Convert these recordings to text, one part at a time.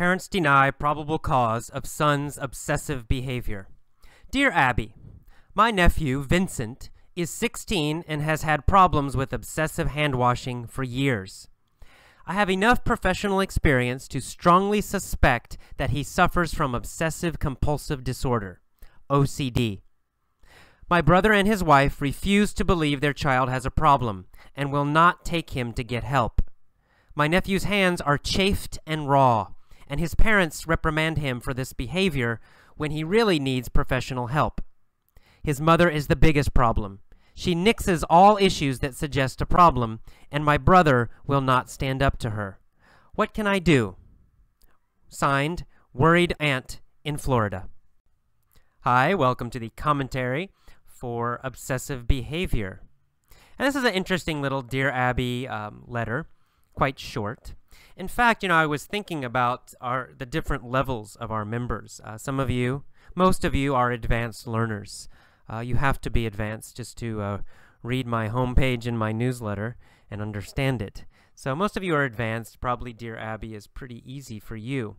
Parents deny probable cause of son's obsessive behavior. Dear Abby, my nephew, Vincent, is 16 and has had problems with obsessive hand-washing for years. I have enough professional experience to strongly suspect that he suffers from obsessive-compulsive disorder, OCD. My brother and his wife refuse to believe their child has a problem and will not take him to get help. My nephew's hands are chafed and raw, and his parents reprimand him for this behavior when he really needs professional help. His mother is the biggest problem. She nixes all issues that suggest a problem, and my brother will not stand up to her. What can I do? Signed, Worried Aunt in Florida. Hi, welcome to the commentary for obsessive behavior. And this is an interesting little Dear Abby letter, quite short. In fact, I was thinking about the different levels of our members. Some of you, most of you are advanced learners. You have to be advanced just to read my homepage in my newsletter and understand it. So most of you are advanced. Probably Dear Abby is pretty easy for you.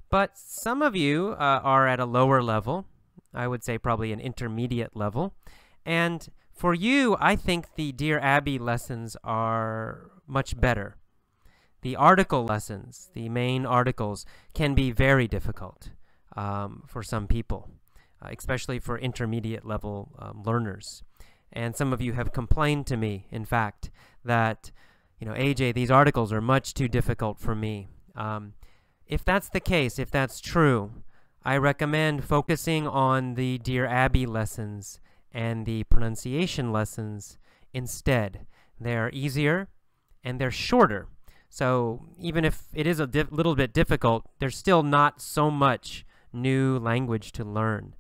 But some of you are at a lower level. I would say probably an intermediate level. And for you, I think the Dear Abby lessons are much better. The article lessons, the main articles, can be very difficult for some people, especially for intermediate level learners. And some of you have complained to me, in fact, that, AJ, these articles are much too difficult for me. If that's the case, if that's true, I recommend focusing on the Dear Abby lessons and the pronunciation lessons instead. They're easier and they're shorter. So even if it is a little bit difficult, there's still not so much new language to learn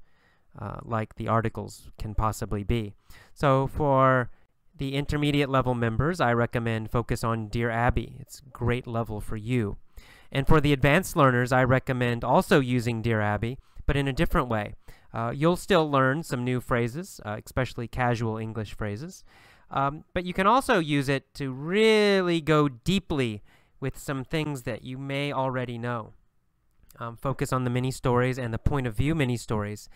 like the articles can possibly be. So for the intermediate level members, I recommend focus on Dear Abby. It's a great level for you. And for the advanced learners, I recommend also using Dear Abby, but in a different way. You'll still learn some new phrases, especially casual English phrases. But you can also use it to really go deeply with some things that you may already know. Focus on the mini stories and the point of view mini stories,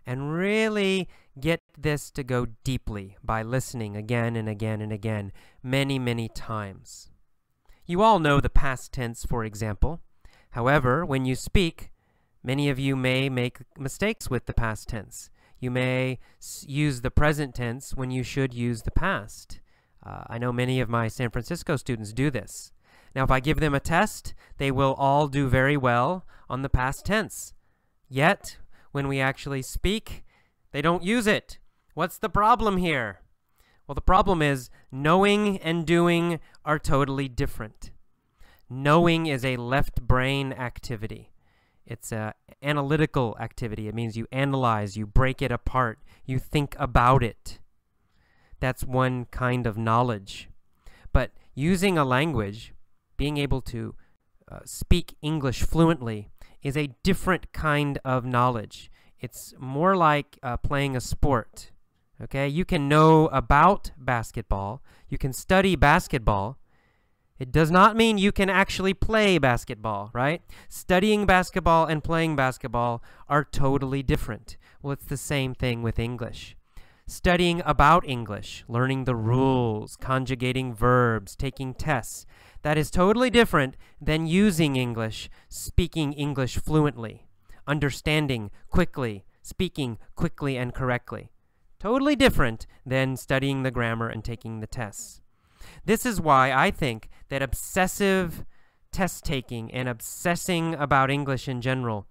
and really get this to go deeply by listening again and again and again, many, many times. You all know the past tense, for example. However, when you speak, many of you may make mistakes with the past tense. You may use the present tense when you should use the past. I know many of my San Francisco students do this. Now, if I give them a test, they will all do very well on the past tense. Yet, when we actually speak, they don't use it. What's the problem here? Well, the problem is knowing and doing are totally different. Knowing is a left brain activity. It's an analytical activity. It means you analyze, you break it apart, you think about it. That's one kind of knowledge. But using a language, being able to speak English fluently, is a different kind of knowledge. It's more like playing a sport. Okay, you can know about basketball, you can study basketball. It does not mean you can actually play basketball, right? Studying basketball and playing basketball are totally different. Well, it's the same thing with English. Studying about English, learning the rules, conjugating verbs, taking tests, that is totally different than using English, speaking English fluently, understanding quickly, speaking quickly and correctly. Totally different than studying the grammar and taking the tests. This is why I think that obsessive test-taking and obsessing about English in general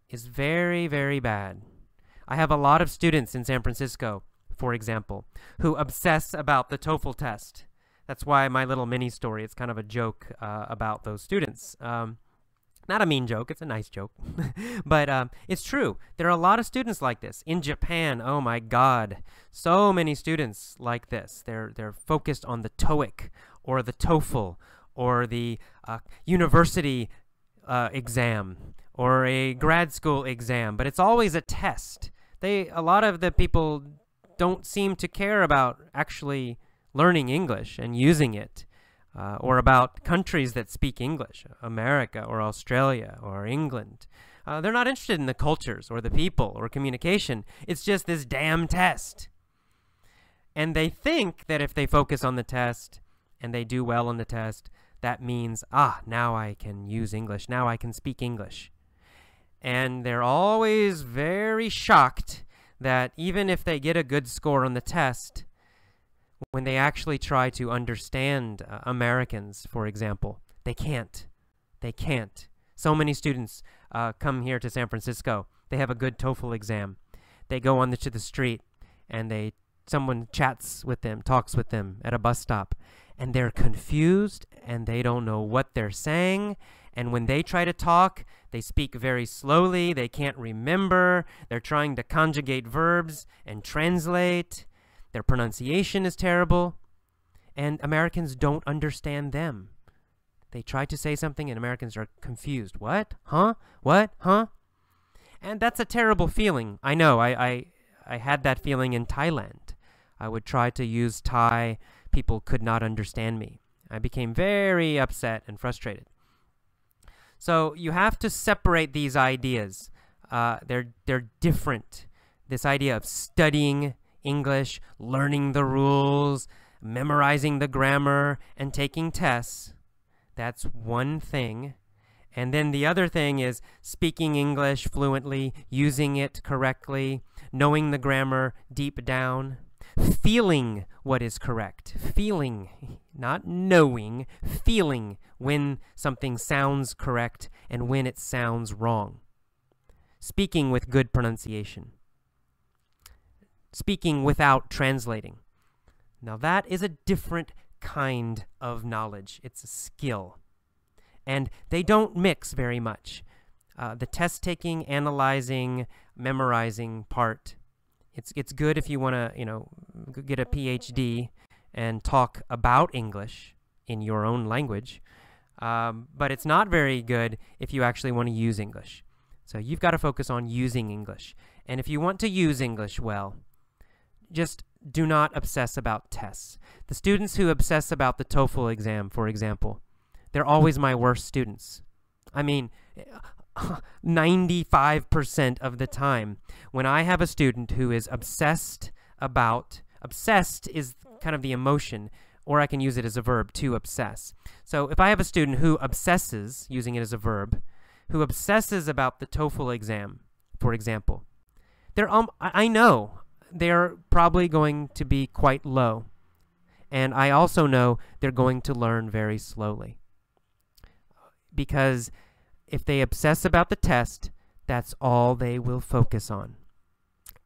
is very, very bad. I have a lot of students in San Francisco, for example, who obsess about the TOEFL test. That's why my little mini story, it's kind of a joke about those students. Not a mean joke, it's a nice joke. But it's true. There are a lot of students like this. In Japan, oh my God, so many students like this. They're focused on the TOEIC or the TOEFL or the university exam or a grad school exam, but it's always a test. A lot of the people don't seem to care about actually learning English and using it. or about countries that speak English, America or Australia or England. They're not interested in the cultures or the people or communication. It's just this damn test. And they think that if they focus on the test and they do well on the test, that means, now I can use English. Now I can speak English. And they're always very shocked that even if they get a good score on the test, when they actually try to understand Americans, for example, they can't. They can't. So many students come here to San Francisco. They have a good TOEFL exam. They go to the street and someone chats with them, talks with them at a bus stop, and they're confused and they don't know what they're saying. And when they try to talk, they speak very slowly. They can't remember. They're trying to conjugate verbs and translate. Their pronunciation is terrible. And Americans don't understand them. They try to say something and Americans are confused. What? Huh? What? Huh? And that's a terrible feeling. I know. I had that feeling in Thailand. I would try to use Thai. People could not understand me. I became very upset and frustrated. So you have to separate these ideas. They're different. This idea of studying English, learning the rules, memorizing the grammar, and taking tests, that's one thing. And then the other thing is speaking English fluently, using it correctly, knowing the grammar deep down, feeling what is correct. Feeling, not knowing, feeling when something sounds correct and when it sounds wrong. Speaking with good pronunciation. Speaking without translating. Now that is a different kind of knowledge. It's a skill. And they don't mix very much. The test-taking, analyzing, memorizing part, it's good if you want to, get a PhD and talk about English in your own language. But it's not very good if you actually want to use English. So you've got to focus on using English. And if you want to use English well, just do not obsess about tests. The students who obsess about the TOEFL exam, for example, they're always my worst students. I mean, 95% of the time, when I have a student who is obsessed is kind of the emotion, or I can use it as a verb, to obsess. So if I have a student who obsesses, using it as a verb, who obsesses about the TOEFL exam, for example, I know they're probably going to be quite low. And I also know they're going to learn very slowly. Because if they obsess about the test, that's all they will focus on.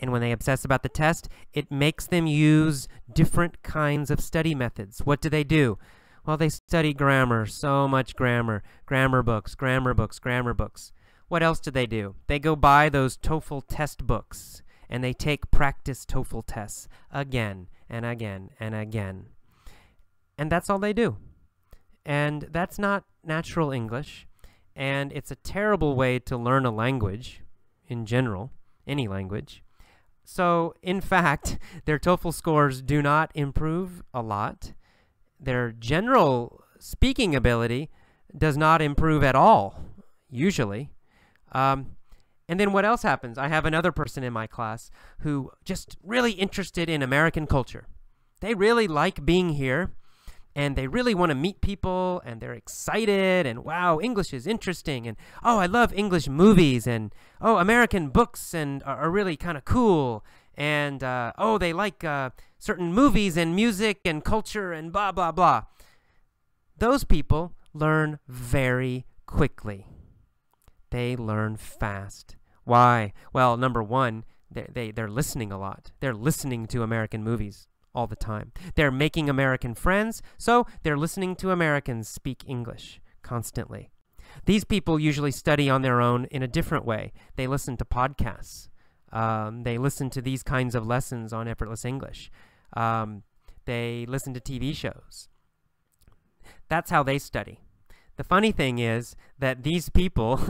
And when they obsess about the test, it makes them use different kinds of study methods. What do? Well, they study grammar, so much grammar, grammar books. What else do? They go buy those TOEFL test books, and they take practice TOEFL tests again and again and again. And that's all they do. And that's not natural English. And it's a terrible way to learn a language in general, any language. So, in fact, their TOEFL scores do not improve a lot. Their general speaking ability does not improve at all, usually. And then what else happens? I have another person in my class who just really interested in American culture. They really like being here. And they really want to meet people, and they're excited, and wow, English is interesting, and oh, I love English movies, and oh, American books and are really kind of cool, and oh, they like certain movies and music and culture and blah, blah, blah. Those people learn very quickly. They learn fast. Why? Well, number one, they're listening a lot. They're listening to American movies all the time. They're making American friends, so they're listening to Americans speak English constantly. These people usually study on their own in a different way. They listen to podcasts. They listen to these kinds of lessons on effortless English. They listen to TV shows. That's how they study. The funny thing is that these people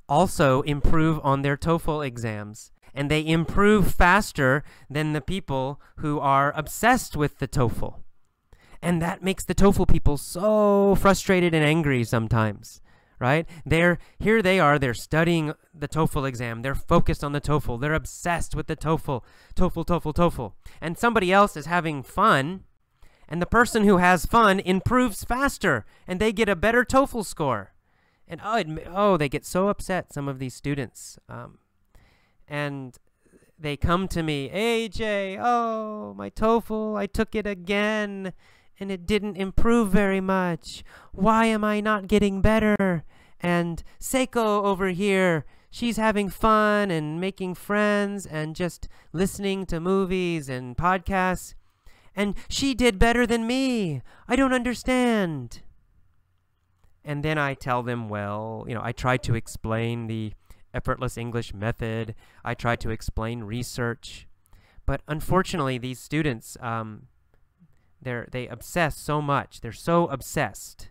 also improve on their TOEFL exams. And they improve faster than the people who are obsessed with the TOEFL. And that makes the TOEFL people so frustrated and angry sometimes, right? Here they are, they're studying the TOEFL exam. They're focused on the TOEFL. They're obsessed with the TOEFL, TOEFL, TOEFL, TOEFL. And somebody else is having fun, and the person who has fun improves faster, and they get a better TOEFL score. And they get so upset, some of these students. And they come to me, AJ, my TOEFL, I took it again, and it didn't improve very much. Why am I not getting better? And Seiko over here, she's having fun and making friends and just listening to movies and podcasts, and she did better than me. I don't understand. And then I tell them, well, I try to explain the effortless English method. I try to explain research. But unfortunately, these students, they obsess so much. They're so obsessed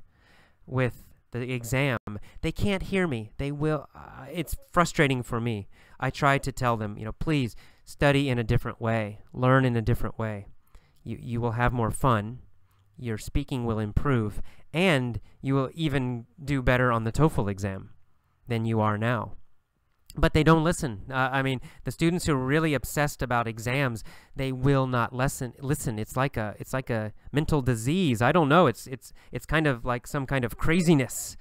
with the exam. They can't hear me. They will. It's frustrating for me. I try to tell them, please study in a different way. Learn in a different way. You will have more fun. Your speaking will improve. And you will even do better on the TOEFL exam than you are now. But they don't listen. The students who are really obsessed about exams, they will not listen. It's like a mental disease. I don't know. It's kind of like some kind of craziness.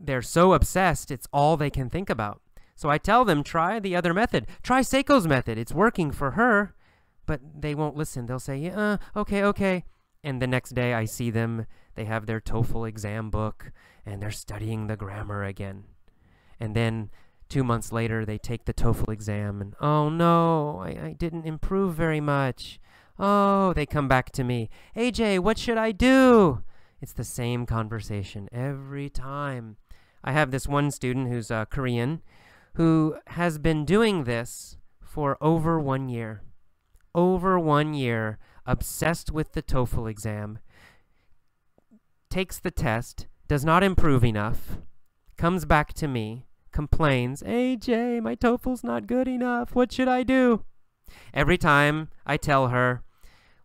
They're so obsessed. It's all they can think about. So I tell them, try the other method. Try Seiko's method. It's working for her. But they won't listen. They'll say, yeah, okay. And the next day I see them. They have their TOEFL exam book, and they're studying the grammar again. And then 2 months later, they take the TOEFL exam, and oh no, I didn't improve very much. Oh, they come back to me. AJ, what should I do? It's the same conversation every time. I have this one student who's Korean who has been doing this for over 1 year. Over 1 year, obsessed with the TOEFL exam, takes the test, does not improve enough, comes back to me, complains, AJ, my TOEFL's not good enough. What should I do? Every time I tell her,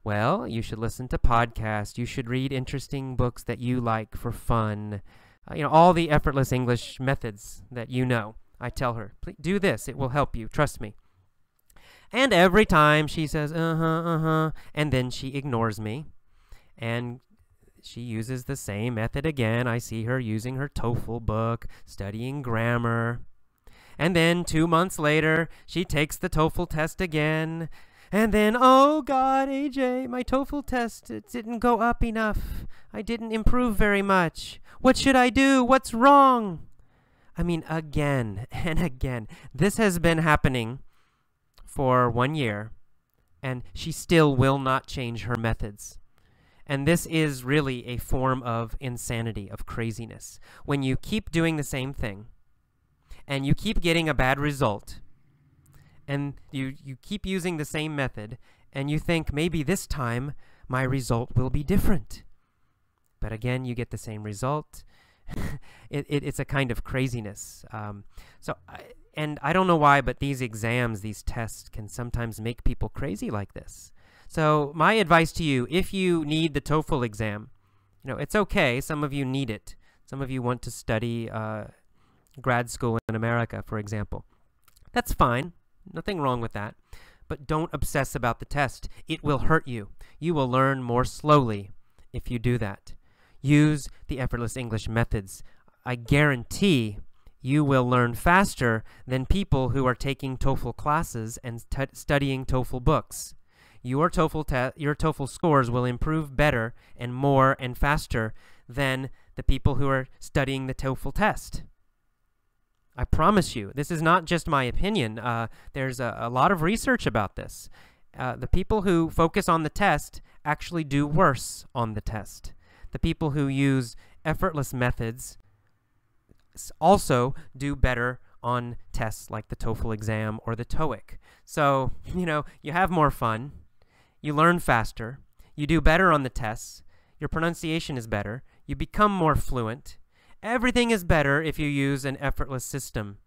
well, you should listen to podcasts. You should read interesting books that you like for fun. All the effortless English methods that you know. I tell her, please do this. It will help you. Trust me. And every time she says, and then she ignores me. And she uses the same method again. I see her using her TOEFL book, studying grammar. And then 2 months later, she takes the TOEFL test again. And then, oh God, AJ, my TOEFL test, it didn't go up enough. I didn't improve very much. What should I do? What's wrong? Again and again. This has been happening for 1 year, and she still will not change her methods. And this is really a form of insanity, of craziness. When you keep doing the same thing, and you keep getting a bad result, and you keep using the same method, and you think, maybe this time my result will be different. But again, you get the same result. It's a kind of craziness. And I don't know why, but these exams, these tests can sometimes make people crazy like this. So my advice to you, if you need the TOEFL exam, it's okay. Some of you need it. Some of you want to study grad school in America, for example. That's fine. Nothing wrong with that. But don't obsess about the test. It will hurt you. You will learn more slowly if you do that. Use the effortless English methods. I guarantee you will learn faster than people who are taking TOEFL classes and studying TOEFL books. Your TOEFL scores will improve better and more and faster than the people who are studying the TOEFL test. I promise you. This is not just my opinion. There's a lot of research about this. The people who focus on the test actually do worse on the test. The people who use effortless methods also do better on tests like the TOEFL exam or the TOEIC. So, you have more fun. You learn faster. You do better on the tests. Your pronunciation is better. You become more fluent. Everything is better if you use an effortless system.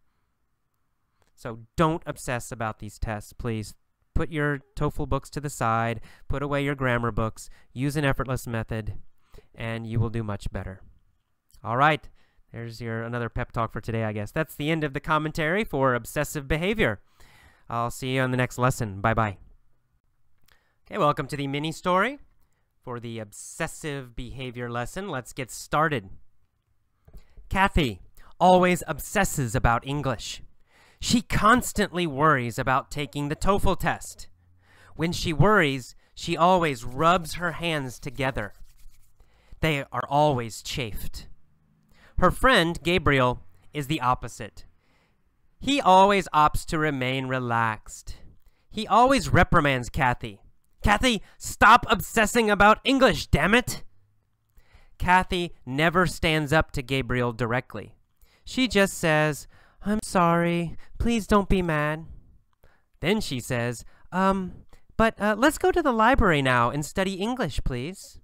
So don't obsess about these tests, please. put your TOEFL books to the side, put away your grammar books, use an effortless method, and you will do much better. All right, there's another pep talk for today, I guess. That's the end of the commentary for obsessive behavior. I'll see you on the next lesson. Bye-bye. Okay, welcome to the mini story for the obsessive behavior lesson. Let's get started. Kathy always obsesses about English. She constantly worries about taking the TOEFL test. When she worries, she always rubs her hands together. They are always chafed. Her friend, Gabriel, is the opposite. He always opts to remain relaxed. He always reprimands Kathy. Kathy, stop obsessing about English, damn it! Kathy never stands up to Gabriel directly. She just says, I'm sorry, please don't be mad. Then she says, but let's go to the library now and study English, please.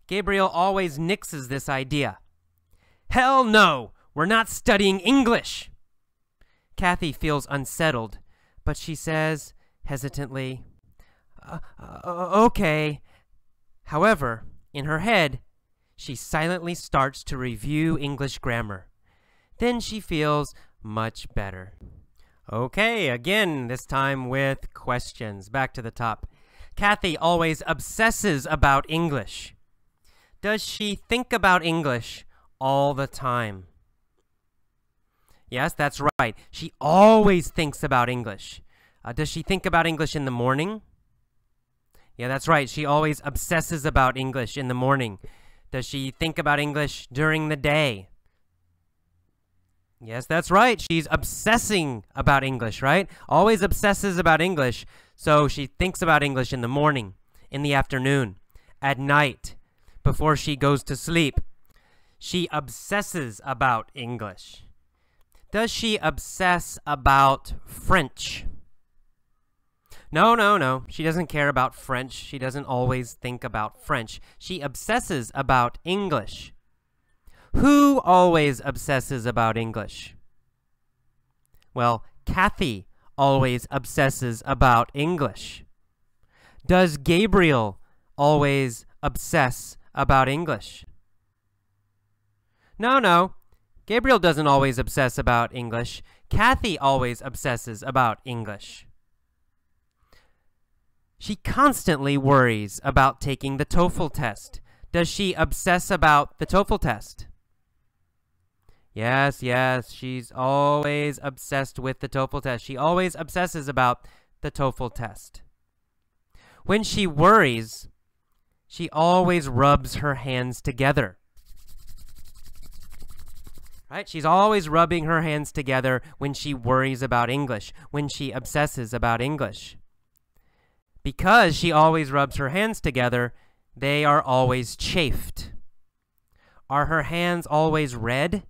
Gabriel always nixes this idea. Hell no, we're not studying English. Kathy feels unsettled, but she says, hesitantly, okay. However, in her head, she silently starts to review English grammar. Then she feels much better. Okay, again, this time with questions. Back to the top. Kathy always obsesses about English. Does she think about English all the time? Yes, that's right. She always thinks about English. Does she think about English in the morning? Yeah, that's right. She always obsesses about English in the morning. Does she think about English during the day? Yes, that's right. She's obsessing about English, right? Always obsesses about English. So she thinks about English in the morning, in the afternoon, at night, before she goes to sleep. She obsesses about English. Does she obsess about French? No. She doesn't care about French. She doesn't always think about French. She obsesses about English. Who always obsesses about English? Well, Kathy always obsesses about English. Does Gabriel always obsess about English? No. Gabriel doesn't always obsess about English. Kathy always obsesses about English. She constantly worries about taking the TOEFL test. Does she obsess about the TOEFL test? Yes, she's always obsessed with the TOEFL test. She always obsesses about the TOEFL test. When she worries, she always rubs her hands together. Right? She's always rubbing her hands together when she worries about English, when she obsesses about English. Because she always rubs her hands together, they are always chafed. Are her hands always red?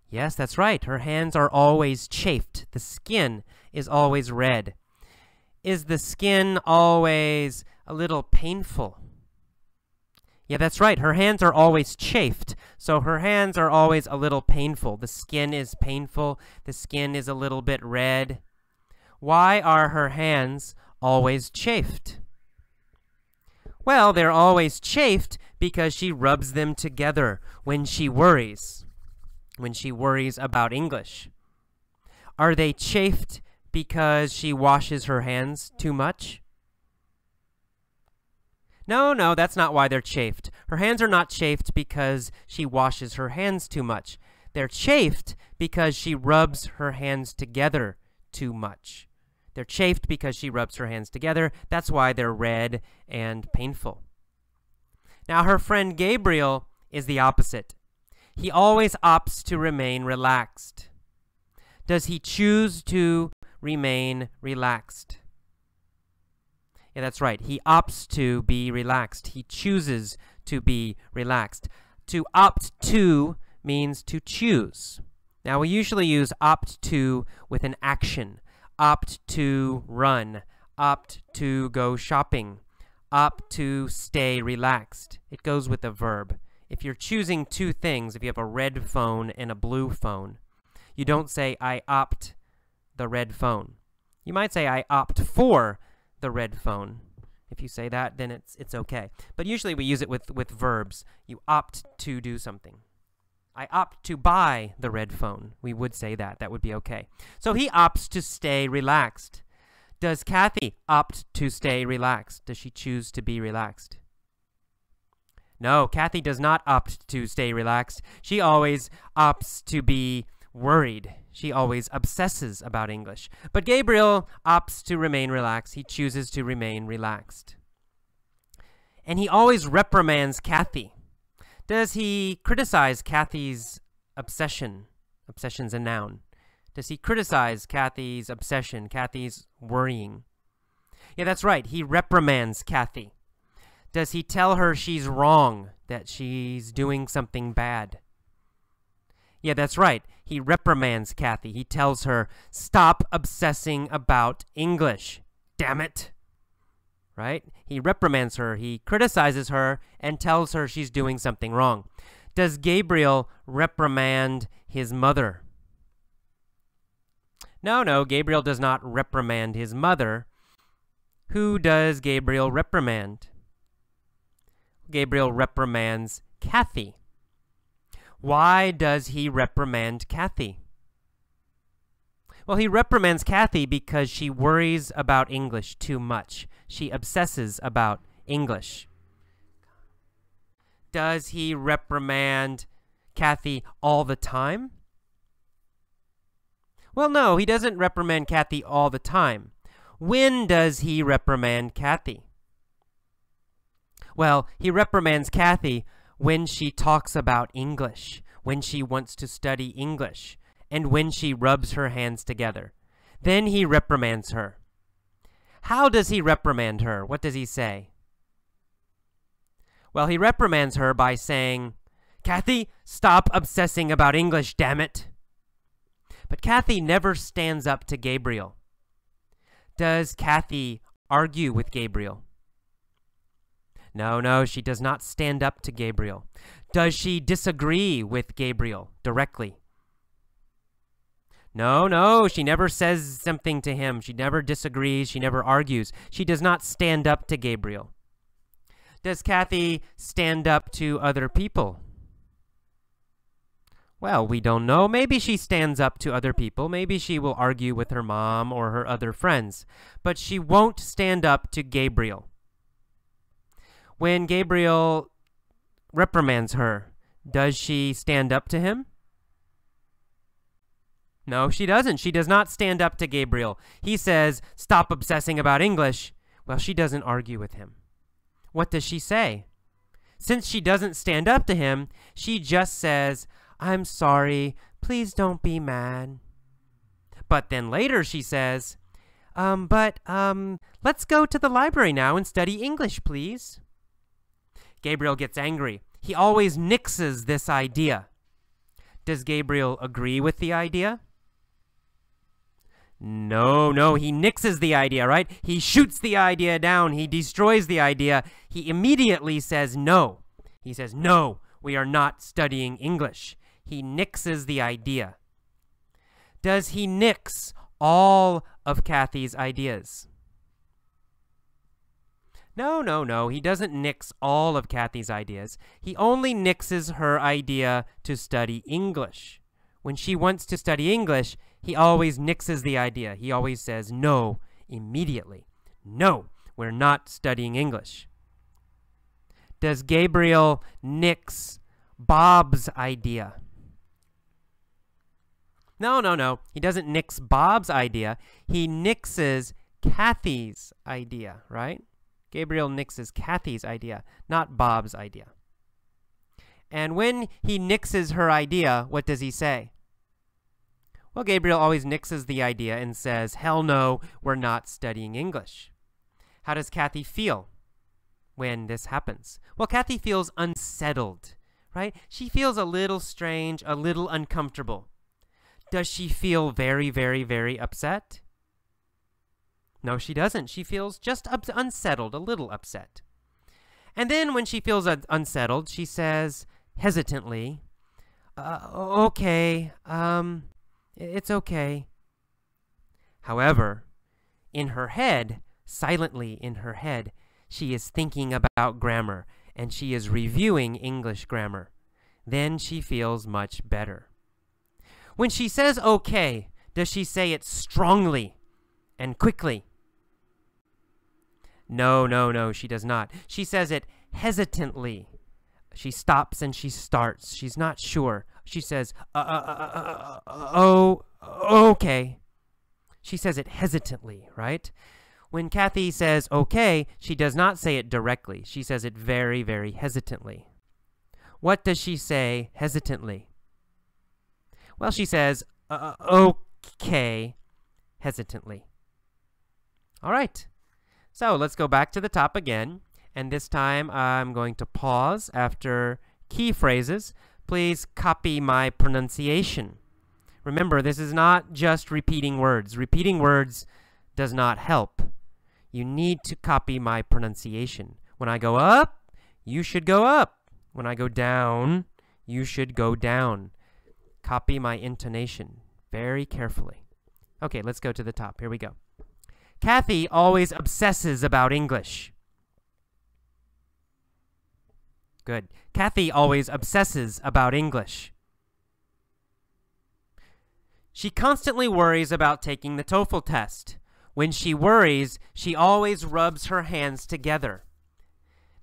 Yes, that's right. Her hands are always chafed. The skin is always red. Is the skin always a little painful? Yeah, that's right. Her hands are always chafed. So her hands are always a little painful. The skin is painful. The skin is a little bit red. Why are her hands always chafed? Well, they're always chafed because she rubs them together when she worries. When she worries about English. Are they chafed because she washes her hands too much? No, that's not why they're chafed. Her hands are not chafed because she washes her hands too much. They're chafed because she rubs her hands together too much. They're chafed because she rubs her hands together. That's why they're red and painful. Now, her friend Gabriel is the opposite. He always opts to remain relaxed. Does he choose to remain relaxed? Yeah, that's right. He opts to be relaxed. He chooses to be relaxed. To opt to means to choose. Now, we usually use opt to with an action. Opt to run. Opt to go shopping. Opt to stay relaxed. It goes with a verb. If you're choosing two things, if you have a red phone and a blue phone, you don't say, I opt the red phone. You might say, I opt for the red phone. If you say that, then it's okay. But usually we use it with verbs. You opt to do something. I opt to buy the red phone. We would say that. That would be okay. So he opts to stay relaxed. Does Kathy opt to stay relaxed? Does she choose to be relaxed? No, Kathy does not opt to stay relaxed. She always opts to be worried. She always obsesses about English. But Gabriel opts to remain relaxed. He chooses to remain relaxed. And he always reprimands Kathy. Does he criticize Kathy's obsession? Obsession's a noun. Does he criticize Kathy's obsession, Kathy's worrying? Yeah, that's right. He reprimands Kathy. Does he tell her she's wrong, that she's doing something bad? Yeah, that's right. He reprimands Kathy. He tells her, stop obsessing about English. Damn it. Right? He reprimands her. He criticizes her and tells her she's doing something wrong. Does Gabriel reprimand his mother? No, Gabriel does not reprimand his mother. Who does Gabriel reprimand? Gabriel reprimands Kathy. Why does he reprimand Kathy? Well, he reprimands Kathy because she worries about English too much. She obsesses about English. Does he reprimand Kathy all the time? Well, no, he doesn't reprimand Kathy all the time. When does he reprimand Kathy? Well, he reprimands Kathy when she talks about English, when she wants to study English, and when she rubs her hands together. Then he reprimands her. How does he reprimand her? What does he say? Well, he reprimands her by saying, Kathy, stop obsessing about English, damn it. But Kathy never stands up to Gabriel. Does Kathy argue with Gabriel? No, she does not stand up to Gabriel. Does she disagree with Gabriel directly? No, she never says something to him. She never disagrees. She never argues. She does not stand up to Gabriel. Does Kathy stand up to other people? Well, we don't know. Maybe she stands up to other people. Maybe she will argue with her mom or her other friends. But she won't stand up to Gabriel. When Gabriel reprimands her, does she stand up to him? No, she doesn't. She does not stand up to Gabriel. He says, stop obsessing about English. Well, she doesn't argue with him. What does she say? Since she doesn't stand up to him, she just says, I'm sorry, please don't be mad. But then later she says, let's go to the library now and study English, please. Gabriel gets angry. He always nixes this idea. Does Gabriel agree with the idea? No, he nixes the idea, right? He shoots the idea down. He destroys the idea. He immediately says no. He says, no, we are not studying English. He nixes the idea. Does he nix all of Kathy's ideas? No, he doesn't nix all of Kathy's ideas. He only nixes her idea to study English. When she wants to study English, he always nixes the idea. He always says no immediately. No, we're not studying English. Does Gabriel nix Bob's idea? No. He doesn't nix Bob's idea. He nixes Kathy's idea, right? Gabriel nixes Kathy's idea, not Bob's idea. And when he nixes her idea, what does he say? Well, Gabriel always nixes the idea and says, hell no, we're not studying English. How does Kathy feel when this happens? Well, Kathy feels unsettled, right? She feels a little strange, a little uncomfortable. Does she feel very, very, very upset? No, she doesn't. She feels just unsettled, a little upset. And then when she feels unsettled, she says hesitantly, okay, it's okay. However, in her head, silently in her head, she is thinking about grammar and she is reviewing English grammar. Then she feels much better. When she says okay, does she say it strongly and quickly? No, she does not. She says it hesitantly. She stops and she starts. She's not sure. She says, oh, okay. She says it hesitantly, right? When Kathy says okay, she does not say it directly. She says it very, very hesitantly. What does she say hesitantly? Well, she says, okay, hesitantly. All right. So let's go back to the top again. And this time I'm going to pause after key phrases. Please copy my pronunciation. Remember, this is not just repeating words. Repeating words does not help. You need to copy my pronunciation. When I go up, you should go up. When I go down, you should go down. Copy my intonation very carefully. Okay, let's go to the top. Here we go. Kathy always obsesses about English. Good. Kathy always obsesses about English. She constantly worries about taking the TOEFL test. When she worries, she always rubs her hands together.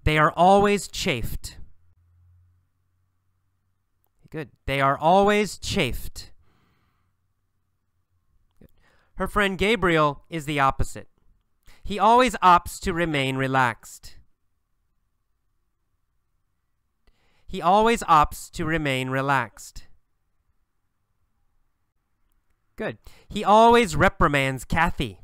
They are always chafed. Good. They are always chafed. Good. Her friend Gabriel is the opposite. He always opts to remain relaxed. He always opts to remain relaxed. Good. He always reprimands Kathy.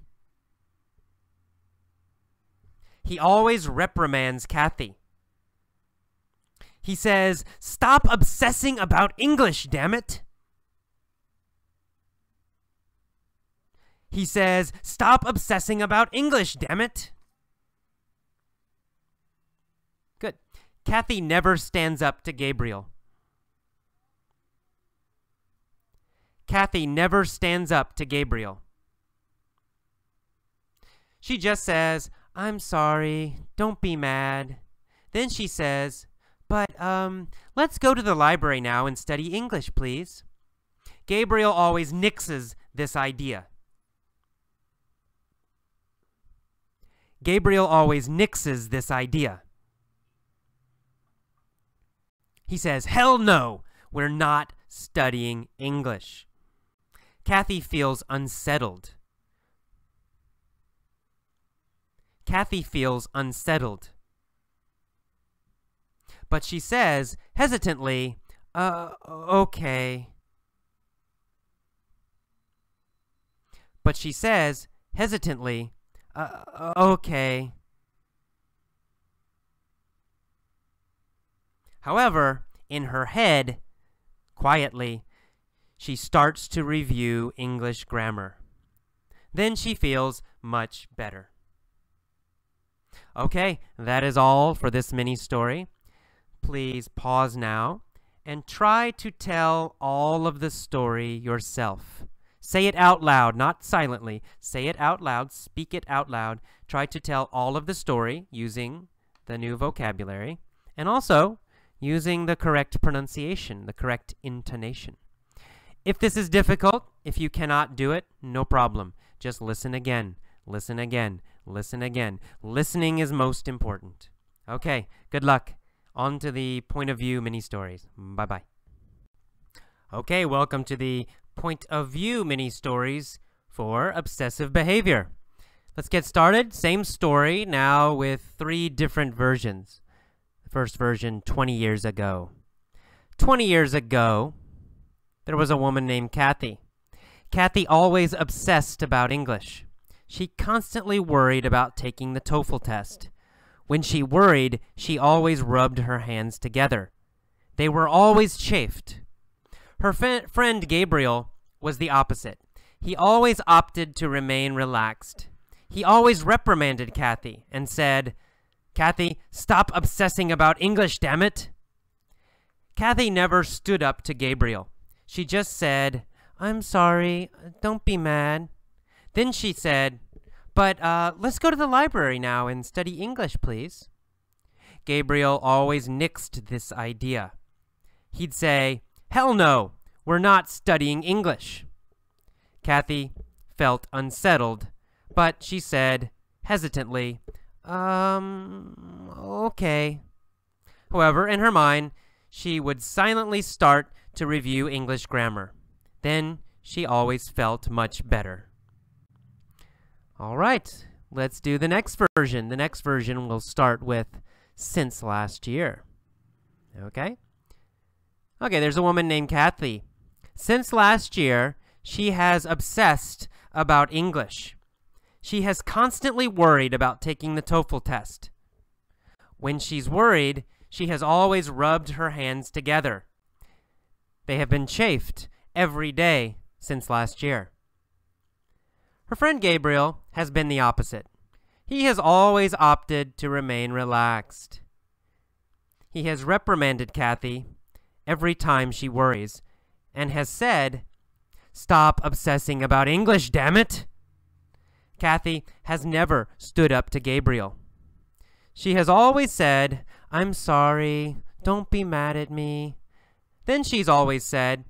He always reprimands Kathy. He says, "Stop obsessing about English, damn it." He says, "Stop obsessing about English, damn it." Good. Kathy never stands up to Gabriel. Kathy never stands up to Gabriel. She just says, "I'm sorry, don't be mad." Then she says, "But, let's go to the library now and study English, please." Gabriel always nixes this idea. Gabriel always nixes this idea. He says, "Hell no, we're not studying English." Kathy feels unsettled. Kathy feels unsettled. But she says, hesitantly, okay. But she says, hesitantly, okay. However, in her head, quietly, she starts to review English grammar. Then she feels much better. Okay, that is all for this mini story. Please pause now and try to tell all of the story yourself. Say it out loud, not silently. Say it out loud, speak it out loud. Try to tell all of the story using the new vocabulary and also using the correct pronunciation, the correct intonation. If this is difficult, if you cannot do it, no problem. Just listen again, listen again, listen again. Listening is most important. Okay, good luck. On to the point of view mini stories. Bye-bye. Okay, welcome to the point of view mini stories for obsessive behavior. Let's get started. Same story, now with 3 different versions. The first version, 20 years ago. 20 years ago, there was a woman named Kathy. Kathy always obsessed about English. She constantly worried about taking the TOEFL test. When she worried, she always rubbed her hands together. They were always chafed. Her friend Gabriel was the opposite. He always opted to remain relaxed. He always reprimanded Kathy and said, "Kathy, stop obsessing about English, damn it." Kathy never stood up to Gabriel. She just said, "I'm sorry, don't be mad." Then she said, But let's go to the library now and study English, please. Gabriel always nixed this idea. He'd say, "Hell no, we're not studying English." Kathy felt unsettled, but she said, hesitantly, okay. However, in her mind, she would silently start to review English grammar. Then she always felt much better. All right, let's do the next version. The next version will start with since last year. Okay? Okay, there's a woman named Kathy. Since last year, she has obsessed about English. She has constantly worried about taking the TOEFL test. When she's worried, she has always rubbed her hands together. They have been chafed every day since last year. Her friend Gabriel has been the opposite. He has always opted to remain relaxed. He has reprimanded Kathy every time she worries and has said, "Stop obsessing about English, damn it!" Kathy has never stood up to Gabriel. She has always said, "I'm sorry, don't be mad at me." Then she's always said,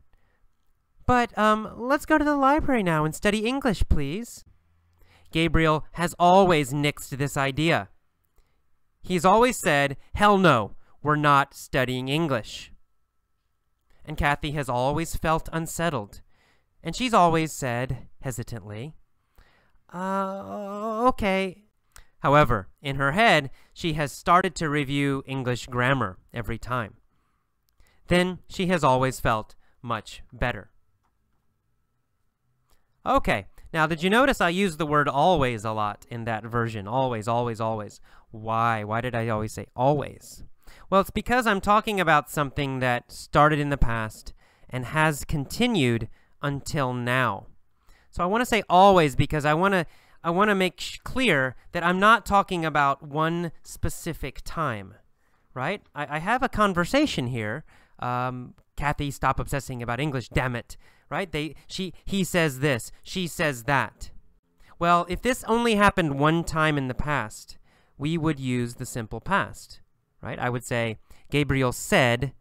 "But, let's go to the library now and study English, please." Gabriel has always nixed this idea. He's always said, "Hell no, we're not studying English." And Kathy has always felt unsettled. And she's always said, hesitantly, okay. However, in her head, she has started to review English grammar every time. Then she has always felt much better. Okay, now did you notice I used the word always a lot in that version? Always, always, always. Why? Why did I always say always? Well, it's because I'm talking about something that started in the past and has continued until now. So I want to say always because I want to make clear that I'm not talking about one specific time, right? I have a conversation here. Kathy, stop obsessing about English, damn it, right? He says this, she says that. Well, if this only happened one time in the past, we would use the simple past, right? I would say, Gabriel said,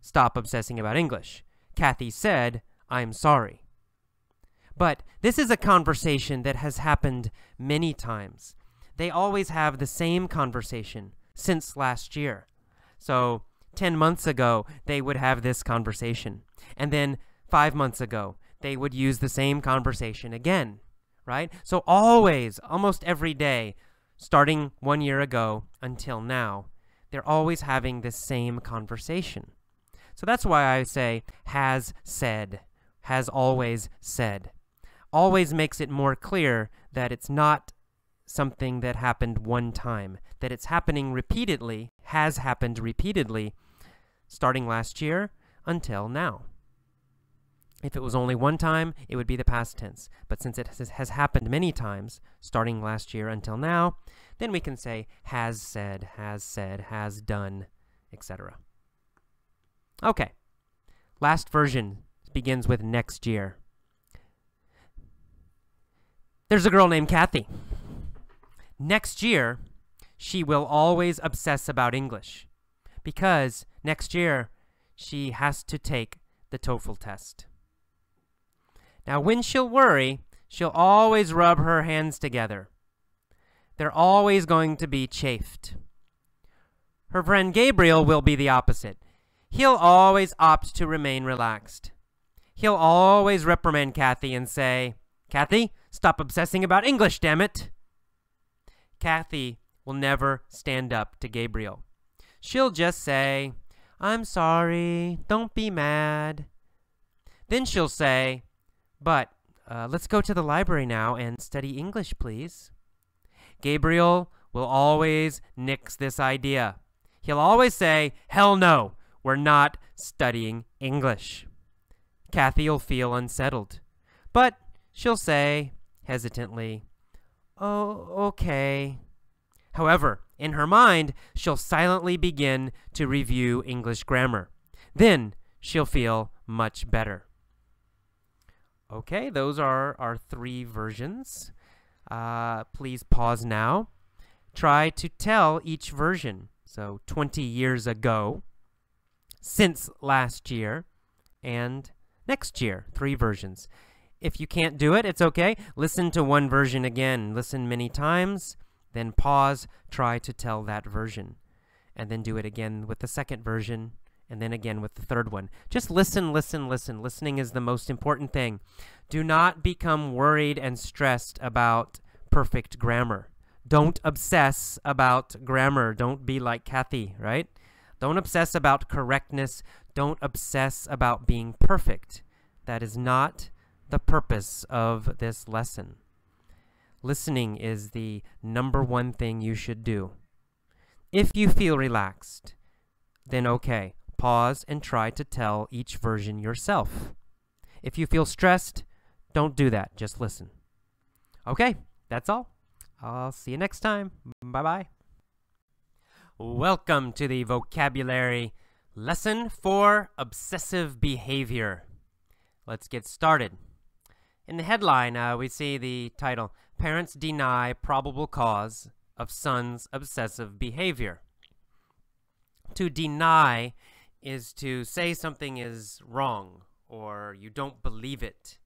"Stop obsessing about English." Kathy said, "I'm sorry." But this is a conversation that has happened many times. They always have the same conversation since last year. So 10 months ago, they would have this conversation. And then 5 months ago, they would use the same conversation again, right? So always, almost every day, starting 1 year ago until now, they're always having this same conversation. So that's why I say has said, has always said. Always makes it more clear that it's not something that happened one time, that it's happening repeatedly, has happened repeatedly, starting last year until now. If it was only one time, it would be the past tense. But since it has happened many times, starting last year until now, then we can say has said, has done, etc. Okay. Last version begins with next year. There's a girl named Kathy. Next year, she will always obsess about English because next year she has to take the TOEFL test. Now, when she'll worry, she'll always rub her hands together. They're always going to be chafed. Her friend Gabriel will be the opposite. He'll always opt to remain relaxed. He'll always reprimand Kathy and say, "Kathy, stop obsessing about English, damn it." Kathy will never stand up to Gabriel. She'll just say, "I'm sorry, don't be mad." Then she'll say, "But let's go to the library now and study English, please." Gabriel will always nix this idea. He'll always say, "Hell no, we're not studying English." Kathy will feel unsettled, but she'll say, hesitantly, "Oh, okay." However, in her mind, she'll silently begin to review English grammar. Then she'll feel much better. Okay, those are our 3 versions. please pause now. Try to tell each version. So 20 years ago, since last year, and next year, 3 versions. If you can't do it, it's okay. Listen to one version again. Listen many times, then pause, try to tell that version. And then do it again with the second version, and then again with the third one. Just listen, listen, listen. Listening is the most important thing. Do not become worried and stressed about perfect grammar. Don't obsess about grammar. Don't be like Kathy, right? Don't obsess about correctness. Don't obsess about being perfect. That is not the purpose of this lesson. Listening is the #1 thing you should do. If you feel relaxed, then okay, pause and try to tell each version yourself. If you feel stressed, don't do that. Just listen. Okay, that's all. I'll see you next time. Bye-bye. Welcome to the vocabulary lesson for obsessive behavior. Let's get started. In the headline, we see the title, Parents Deny Probable Cause of Son's Obsessive Behavior. To deny is to say something is wrong or you don't believe it.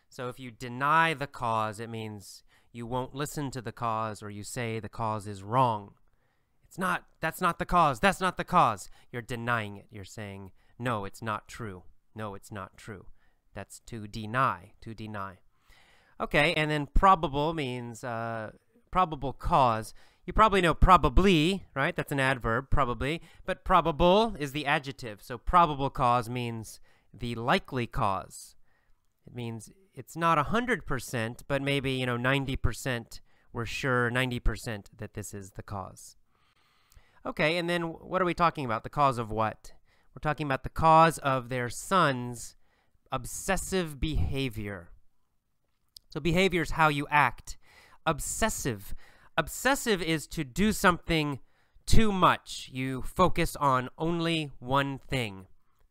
So if you deny the cause, it means you won't listen to the cause, or you say the cause is wrong. That's not the cause, that's not the cause. You're denying it. You're saying, no, it's not true. No, it's not true. That's to deny, to deny. Okay, and then probable means probable cause. You probably know probably, right? That's an adverb, probably. But probable is the adjective. So probable cause means the likely cause. It means it's not 100%, but maybe, 90% we're sure, 90% that this is the cause. Okay, and then what are we talking about? The cause of what? We're talking about the cause of their son's obsessive behavior. So behavior is how you act. Obsessive. Obsessive is to do something too much. You focus on only one thing.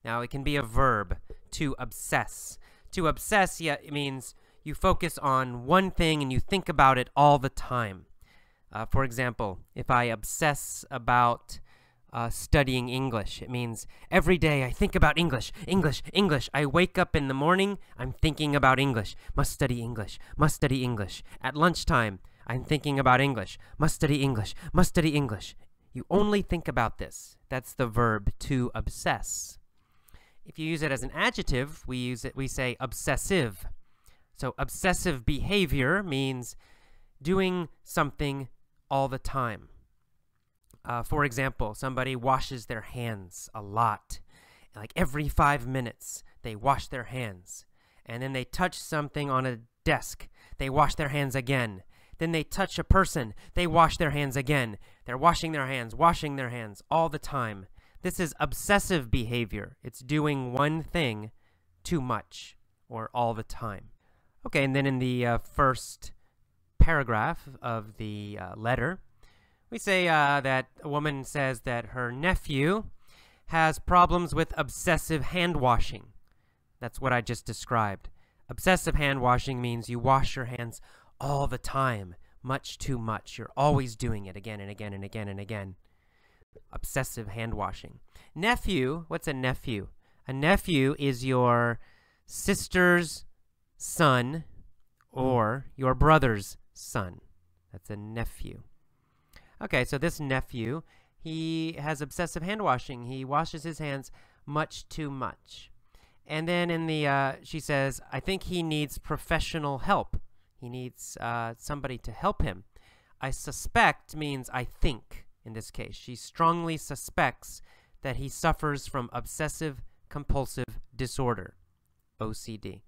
Now, it can be a verb, to obsess. To obsess, yeah, it means you focus on one thing and you think about it all the time. For example, if I obsess about studying English, it means every day I think about English, English, English. I wake up in the morning, I'm thinking about English. Must study English, must study English. At lunchtime, I'm thinking about English. Must study English, must study English. You only think about this. That's the verb to obsess. If you use it as an adjective, we say obsessive. So obsessive behavior means doing something all the time. For example, somebody washes their hands a lot. Like every 5 minutes, they wash their hands. And then they touch something on a desk. They wash their hands again. Then they touch a person. They wash their hands again. They're washing their hands all the time. This is obsessive behavior. It's doing one thing too much or all the time. Okay, and then in the first paragraph of the letter, we say that a woman says that her nephew has problems with obsessive hand washing. That's what I just described. Obsessive hand washing means you wash your hands all the time, much too much. You're always doing it again and again and again and again. Obsessive hand washing. Nephew, what's a nephew? A nephew is your sister's son or your brother's son. That's a nephew. Okay, so this nephew, he has obsessive hand washing. He washes his hands much too much. And then in the, she says, I think he needs professional help. He needs somebody to help him. I suspect means I think. In this case, she strongly suspects that he suffers from obsessive compulsive disorder, OCD.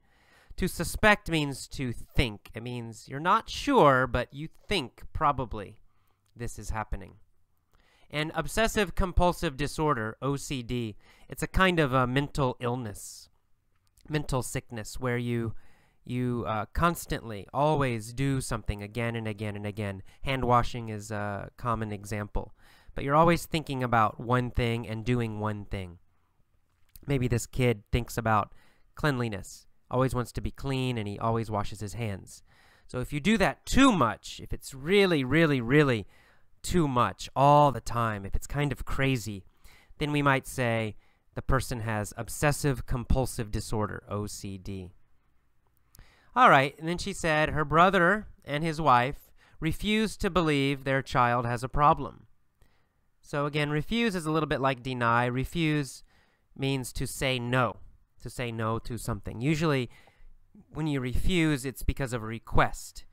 To suspect means to think. It means you're not sure, but you think probably this is happening. And obsessive compulsive disorder, OCD, it's a kind of a mental illness, mental sickness, where you constantly, always do something again and again and again. Hand washing is a common example. But you're always thinking about one thing and doing one thing. Maybe this kid thinks about cleanliness, always wants to be clean, and he always washes his hands. So if you do that too much, if it's really, really, really too much all the time, if it's kind of crazy, then we might say the person has obsessive compulsive disorder, OCD. All right, and then she said her brother and his wife refuse to believe their child has a problem. So again, refuse is a little bit like deny. Refuse means to say no to something. Usually, when you refuse, it's because of a request.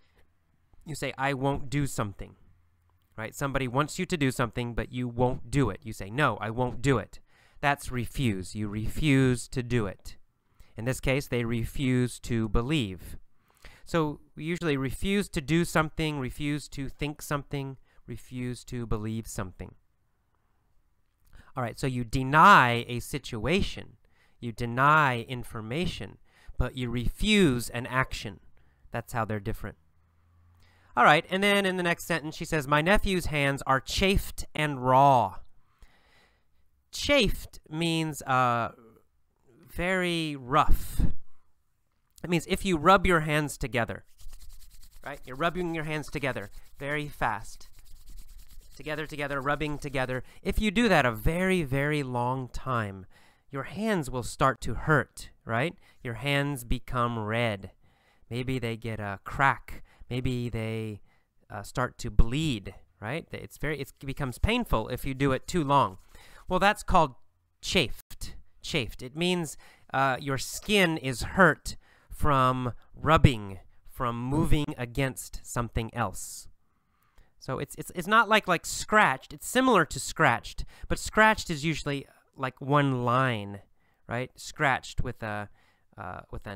You say, I won't do something, right? Somebody wants you to do something, but you won't do it. You say, no, I won't do it. That's refuse. You refuse to do it. In this case, they refuse to believe. So we usually refuse to do something, refuse to think something, refuse to believe something. All right, so you deny a situation, you deny information, but you refuse an action. That's how they're different. All right, and then in the next sentence, she says, my nephew's hands are chafed and raw. Chafed means very rough. It means if you rub your hands together, right? You're rubbing your hands together very fast. Together, rubbing together. If you do that a very, very long time, your hands will start to hurt, right? Your hands become red. Maybe they get a crack. Maybe they start to bleed, right? It becomes painful if you do it too long. Well, that's called chafed. Chafed. It means your skin is hurt from rubbing, from moving against something else. So it's not like scratched. It's similar to scratched, but scratched is usually like one line, right? Scratched with a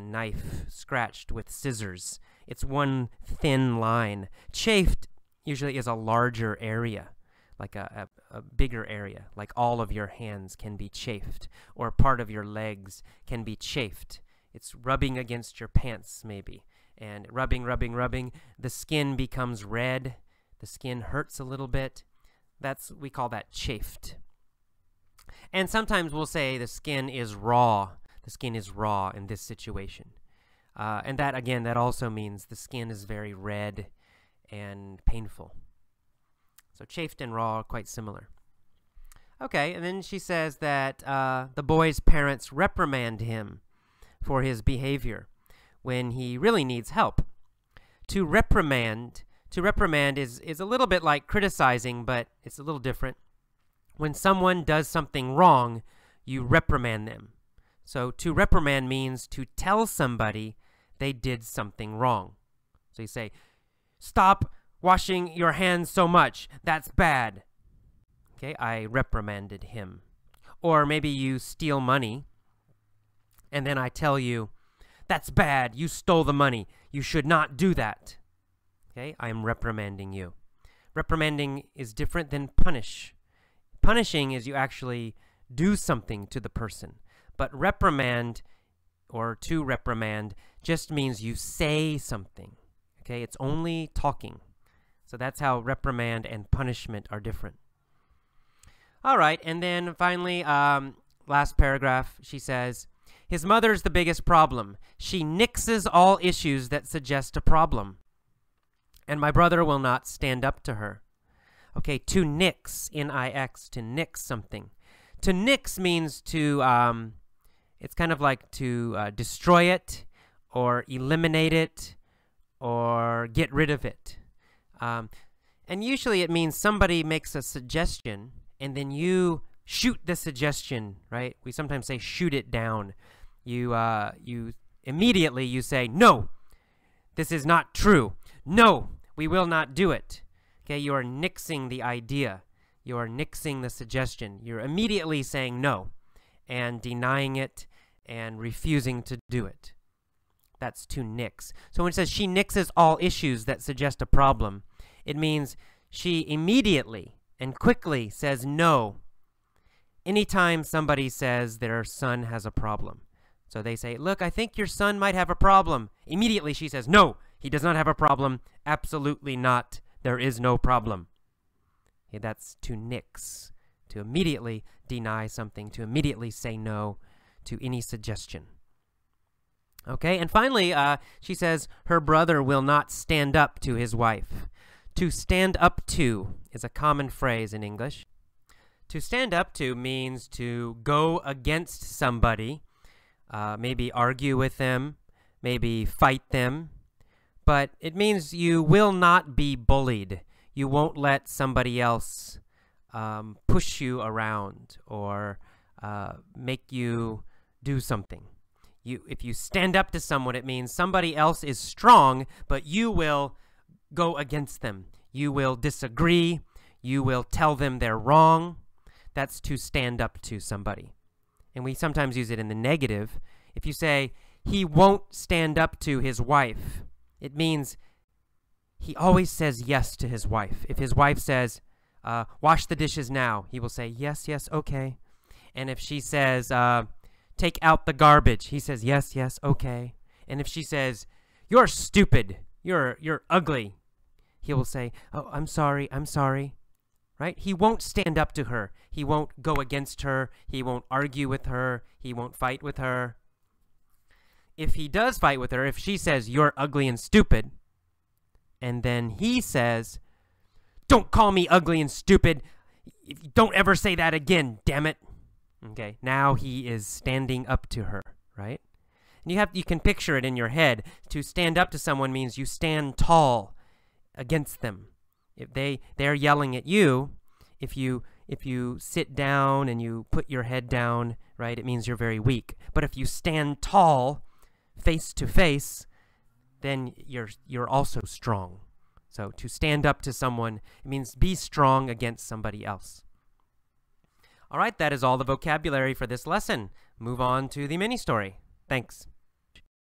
knife, scratched with scissors. It's one thin line. Chafed usually is a larger area, like a bigger area, like all of your hands can be chafed, or part of your legs can be chafed. It's rubbing against your pants, maybe, and rubbing, the skin becomes red, the skin hurts a little bit. We call that chafed. And sometimes we'll say the skin is raw. The skin is raw in this situation. And that, again, that also means the skin is very red and painful. So chafed and raw are quite similar. Okay, and then she says that the boy's parents reprimand him for his behavior when he really needs help. To reprimand is a little bit like criticizing, but it's a little different. When someone does something wrong, you reprimand them. So to reprimand means to tell somebody they did something wrong. So you say, stop washing your hands so much. That's bad. Okay, I reprimanded him. Or maybe you steal money, and then I tell you, that's bad. You stole the money. You should not do that. Okay, I am reprimanding you. Reprimanding is different than punish. Punishing is you actually do something to the person. But reprimand, or to reprimand, just means you say something. Okay, it's only talking. So that's how reprimand and punishment are different. All right, and then finally, last paragraph, she says, his mother's the biggest problem. She nixes all issues that suggest a problem. And my brother will not stand up to her. Okay, to nix, N-I-X, to nix something. To nix means to, it's kind of like to destroy it, or eliminate it, or get rid of it. And usually it means somebody makes a suggestion, and then you shoot the suggestion, right? We sometimes say shoot it down. You immediately you say, no, this is not true. No, we will not do it. Okay, you are nixing the idea. You are nixing the suggestion. You're immediately saying no and denying it and refusing to do it. That's to nix. So when it says she nixes all issues that suggest a problem, it means she immediately and quickly says no anytime somebody says their son has a problem. So they say, look, I think your son might have a problem. Immediately she says, no, he does not have a problem. Absolutely not. There is no problem. Okay, that's to nix, to immediately deny something, to immediately say no to any suggestion. Okay, and finally, she says her brother will not stand up to his wife. To stand up to is a common phrase in English. To stand up to means to go against somebody, maybe argue with them, maybe fight them, but it means you will not be bullied. You won't let somebody else push you around or make you do something. If you stand up to someone, it means somebody else is strong, but you will go against them. You will disagree. You will tell them they're wrong. That's to stand up to somebody. And we sometimes use it in the negative. If you say, he won't stand up to his wife, it means he always says yes to his wife. If his wife says, wash the dishes now, he will say, yes, yes, okay. And if she says, take out the garbage, he says, yes, yes, okay. And if she says, you're stupid, you're ugly, he will say, oh, I'm sorry, right? He won't stand up to her. He won't go against her. He won't argue with her. He won't fight with her. If he does fight with her, if she says, you're ugly and stupid, and then he says, don't call me ugly and stupid. Don't ever say that again, damn it. Okay, now he is standing up to her, right? And you can picture it in your head. To stand up to someone means you stand tall against them. If they're yelling at you, if you sit down and you put your head down, right, it means you're very weak. But if you stand tall, face to face, then you're also strong. So to stand up to someone, it means be strong against somebody else. All right, that is all the vocabulary for this lesson. Move on to the mini story. Thanks.